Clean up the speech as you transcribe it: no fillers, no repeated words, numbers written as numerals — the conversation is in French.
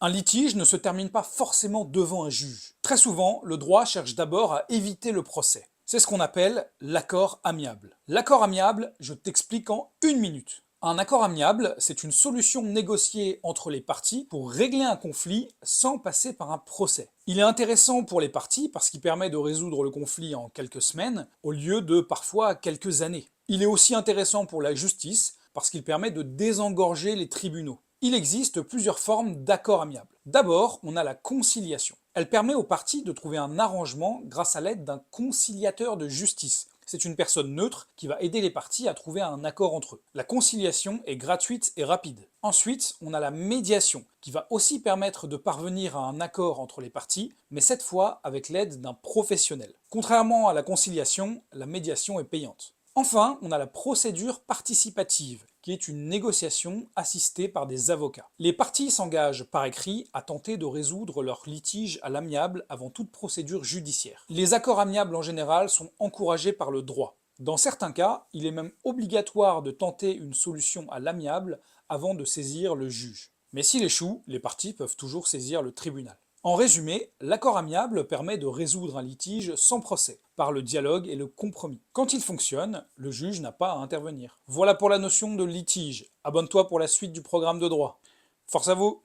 Un litige ne se termine pas forcément devant un juge. Très souvent, le droit cherche d'abord à éviter le procès. C'est ce qu'on appelle l'accord amiable. L'accord amiable, je t'explique en une minute. Un accord amiable, c'est une solution négociée entre les parties pour régler un conflit sans passer par un procès. Il est intéressant pour les parties parce qu'il permet de résoudre le conflit en quelques semaines au lieu de parfois quelques années. Il est aussi intéressant pour la justice parce qu'il permet de désengorger les tribunaux. Il existe plusieurs formes d'accord amiable. D'abord, on a la conciliation. Elle permet aux parties de trouver un arrangement grâce à l'aide d'un conciliateur de justice. C'est une personne neutre qui va aider les parties à trouver un accord entre eux. La conciliation est gratuite et rapide. Ensuite, on a la médiation, qui va aussi permettre de parvenir à un accord entre les parties, mais cette fois avec l'aide d'un professionnel. Contrairement à la conciliation, la médiation est payante. Enfin, on a la procédure participative, qui est une négociation assistée par des avocats. Les parties s'engagent par écrit à tenter de résoudre leur litige à l'amiable avant toute procédure judiciaire. Les accords amiables en général sont encouragés par le droit. Dans certains cas, il est même obligatoire de tenter une solution à l'amiable avant de saisir le juge. Mais s'il échoue, les parties peuvent toujours saisir le tribunal. En résumé, l'accord amiable permet de résoudre un litige sans procès, par le dialogue et le compromis. Quand il fonctionne, le juge n'a pas à intervenir. Voilà pour la notion de litige. Abonne-toi pour la suite du programme de droit. Force à vous!